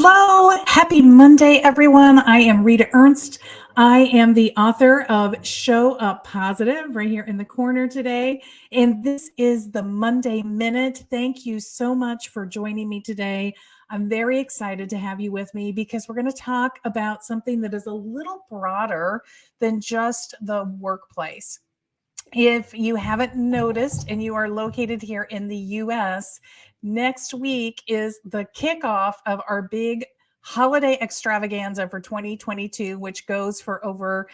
Hello, happy Monday, everyone. I am Rita Ernst. I am the author of Show Up Positive right here in the corner today. And this is the Monday Minute. Thank you so much for joining me today. I'm very excited to have you with me because we're going to talk about something that is a little broader than just the workplace. If you haven't noticed and you are located here in the US, next week is the kickoff of our big holiday extravaganza for 2022, which goes for over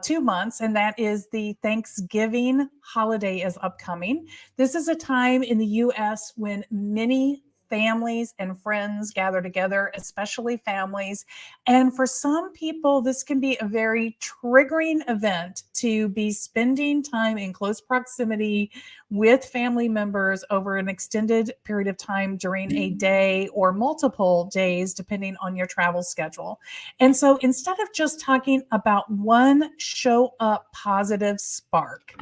2 months, and that is the Thanksgiving holiday is upcoming. This is a time in the US when many families and friends gather together, especially families. And for some people, this can be a very triggering event to be spending time in close proximity with family members over an extended period of time during a day or multiple days, depending on your travel schedule. And so instead of just talking about one show up positive spark,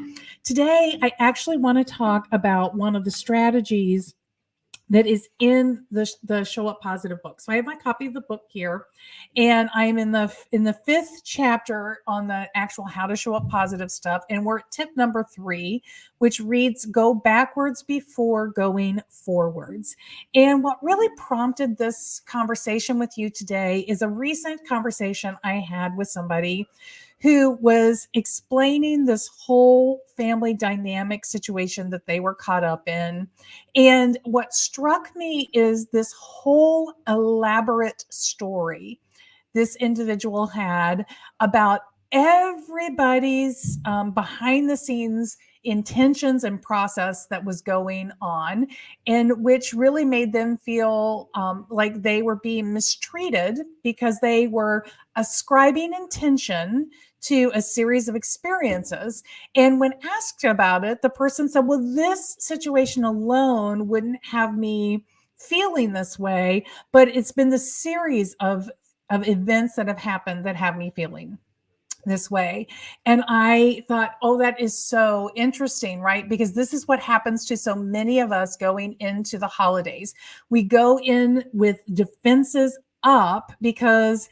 today I actually want to talk about one of the strategies that is in the Show Up Positive book. So I have my copy of the book here, and I'm in the fifth chapter on the actual how to show up positive stuff. And we're at tip number 3, which reads, go backwards before going forwards. And what really prompted this conversation with you today is a recent conversation I had with somebody who was explaining this whole family dynamic situation that they were caught up in. And what struck me is this whole elaborate story this individual had about everybody's behind the scenes intentions and process that was going on, and which really made them feel like they were being mistreated because they were ascribing intention to a series of experiences. And when asked about it, the person said, well, this situation alone wouldn't have me feeling this way, but it's been the series of events that have happened that have me feeling this way. And I thought, oh, that is so interesting, right? Because this is what happens to so many of us going into the holidays. We go in with defenses up because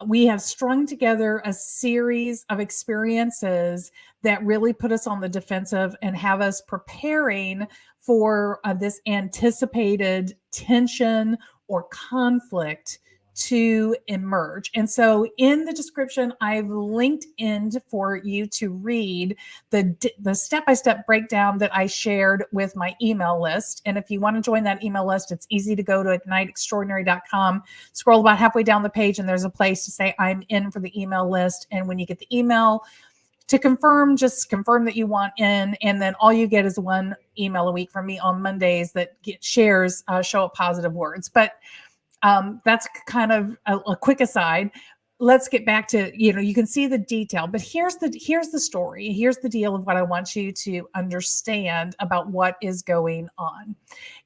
we have strung together a series of experiences that really put us on the defensive and have us preparing for this anticipated tension or conflict to emerge. And so in the description, I've linked in for you to read the step-by-step breakdown that I shared with my email list. And if you want to join that email list, it's easy to go to igniteextraordinary.com, scroll about halfway down the page, and there's a place to say I'm in for the email list. And when you get the email to confirm, just confirm that you want in, and then all you get is one email a week from me on Mondays that shares Show Up Positive words. But that's kind of a quick aside. Let's get back to, you can see the detail, but here's the story. Here's the deal of what I want you to understand about what is going on.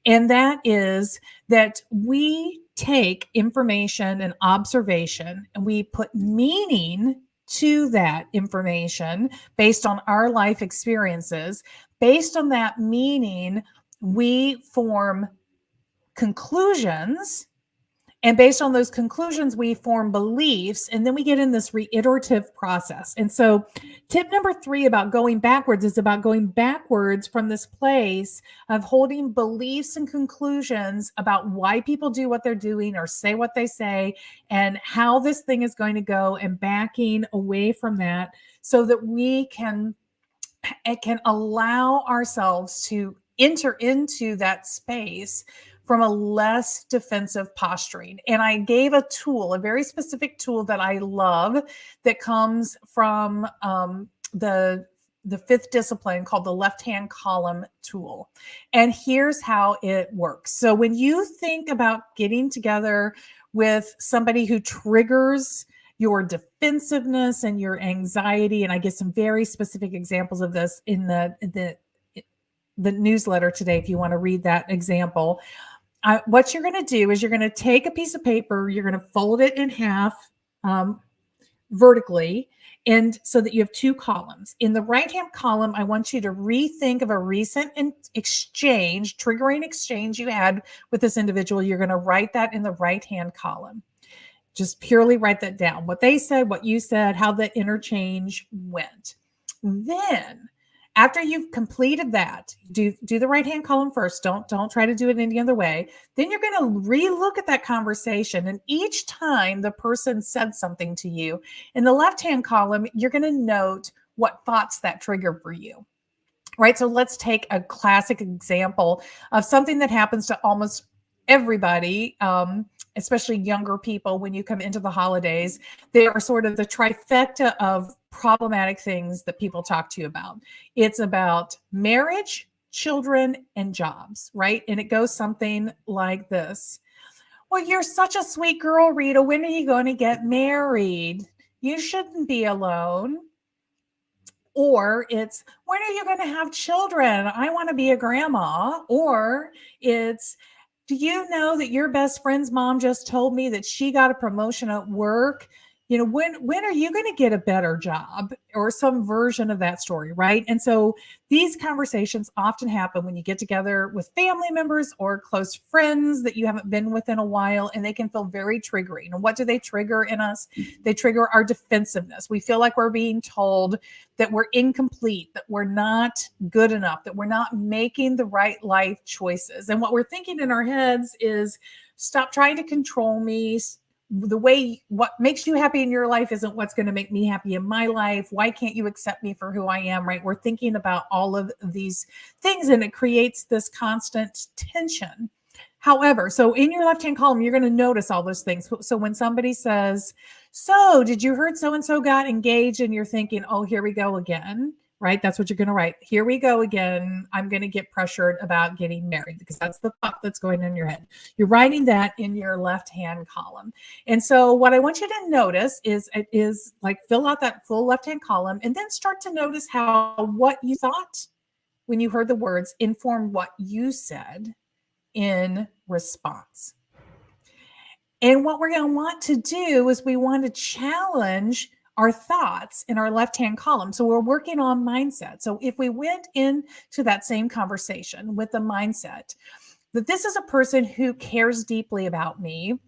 And that is that we take information and observation and we put meaning to that information based on our life experiences. Based on that meaning, we form conclusions. And based on those conclusions, we form beliefs, and then we get in this reiterative process. And so tip number 3 about going backwards is about going backwards from this place of holding beliefs and conclusions about why people do what they're doing or say what they say and how this thing is going to go, and backing away from that so that we can allow ourselves to enter into that space from a less defensive posturing. And I gave a tool, a very specific tool that I love that comes from the 5th discipline called the left-hand column tool. And here's how it works. So when you think about getting together with somebody who triggers your defensiveness and your anxiety, and I give some very specific examples of this in the newsletter today, if you want to read that example. What you're going to do is you're going to take a piece of paper, you're going to fold it in half, vertically, and so that you have two columns. In the right-hand column, I want you to rethink of a recent exchange, triggering exchange you had with this individual. You're going to write that in the right-hand column. Just purely write that down. What they said, what you said, how the interchange went. Then, after you've completed that, do the right-hand column first. Don't try to do it any other way. Then you're going to re-look at that conversation. And each time the person said something to you, in the left-hand column, you're going to note what thoughts that triggered for you. Right? So let's take a classic example of something that happens to almost everybody, especially younger people. When you come into the holidays, they are sort of the trifecta of problematic things that people talk to you about. It's about marriage, children, and jobs, right? And it goes something like this. Well, you're such a sweet girl, Rita. When are you going to get married? You shouldn't be alone. Or it's, when are you going to have children? I want to be a grandma. Or it's, do you know that your best friend's mom just told me that she got a promotion at work? You know, when are you going to get a better job, or some version of that story, right? And so these conversations often happen when you get together with family members or close friends that you haven't been with in a while, and they can feel very triggering. And what do they trigger in us? They trigger our defensiveness. We feel like we're being told that we're incomplete, that we're not good enough, that we're not making the right life choices. And what we're thinking in our heads is, stop trying to control me. The way what makes you happy in your life isn't what's going to make me happy in my life. Why can't you accept me for who I am, right? We're thinking about all of these things, and it creates this constant tension. However, so in your left-hand column, you're going to notice all those things. So when somebody says, so did you heard so-and-so got engaged? And you're thinking, oh, here we go again, right? That's what you're going to write. Here we go again. I'm going to get pressured about getting married, because that's the thought that's going in your head. You're writing that in your left-hand column. And so what I want you to notice is, it is like, fill out that full left-hand column, and then start to notice how what you thought when you heard the words informed what you said in response. And what we're going to want to do is, we want to challenge our thoughts in our left-hand column. So we're working on mindset. So if we went into that same conversation with the mindset that this is a person who cares deeply about me,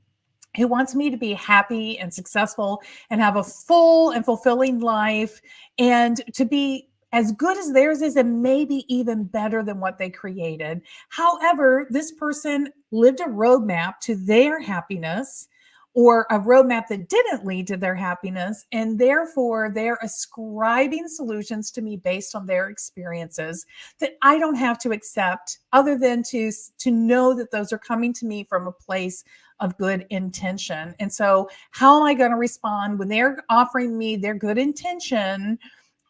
who wants me to be happy and successful and have a full and fulfilling life, and to be as good as theirs is, and maybe even better than what they created. However, this person lived a roadmap to their happiness, or a roadmap that didn't lead to their happiness, and therefore they're ascribing solutions to me based on their experiences that I don't have to accept, other than to know that those are coming to me from a place of good intention. And so how am I going to respond when they're offering me their good intention?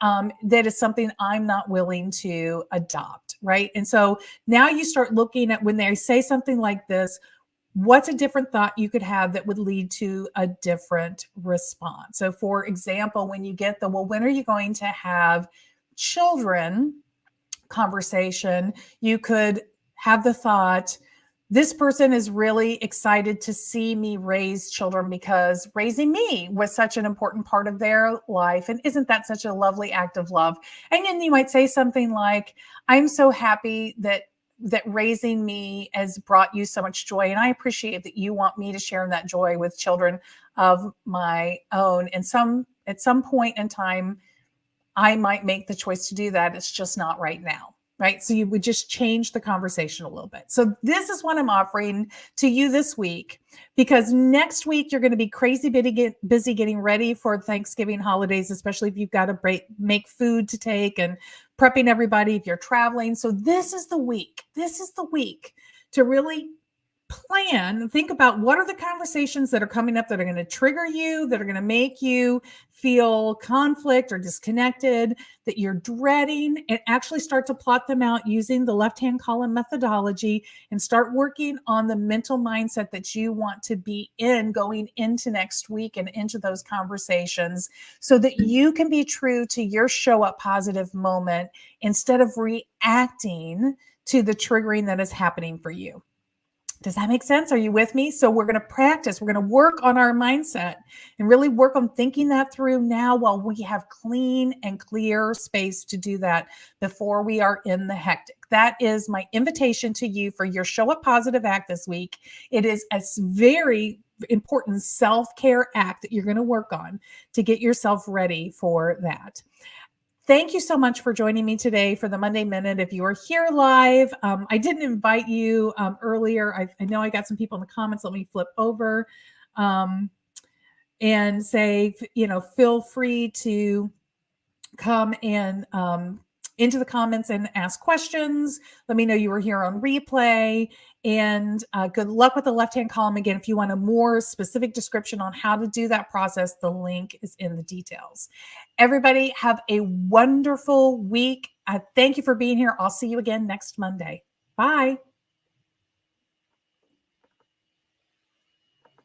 That is something I'm not willing to adopt, right? And so now you start looking at, when they say something like this, what's a different thought you could have that would lead to a different response? So for example, when you get the, well, when are you going to have children conversation, you could have the thought, this person is really excited to see me raise children, because raising me was such an important part of their life. And isn't that such a lovely act of love? And then you might say something like, I'm so happy that raising me has brought you so much joy. And I appreciate that you want me to share in that joy with children of my own. And at some point in time, I might make the choice to do that. It's just not right now. Right? So you would just change the conversation a little bit. So this is what I'm offering to you this week, because next week you're going to be crazy busy getting ready for Thanksgiving holidays, especially if you've got to make food to take and prepping everybody if you're traveling. So this is the week. This is the week to really plan, think about what are the conversations that are coming up that are going to trigger you, that are going to make you feel conflict or disconnected, that you're dreading, and actually start to plot them out using the left-hand column methodology, and start working on the mental mindset that you want to be in going into next week and into those conversations, so that you can be true to your show up positive moment instead of reacting to the triggering that is happening for you. Does that make sense? Are you with me? So we're going to practice. We're going to work on our mindset and really work on thinking that through now while we have clean and clear space to do that before we are in the hectic. That is my invitation to you for your Show Up Positive act this week. It is a very important self-care act that you're going to work on to get yourself ready for that. Thank you so much for joining me today for the Monday Minute. If you are here live, I didn't invite you earlier. I know I got some people in the comments. Let me flip over and say, feel free to come and into the comments and ask questions. Let me know you were here on replay. And good luck with the left-hand column. Again, if you want a more specific description on how to do that process, the link is in the details. Everybody have a wonderful week. Thank you for being here. I'll see you again next Monday. Bye.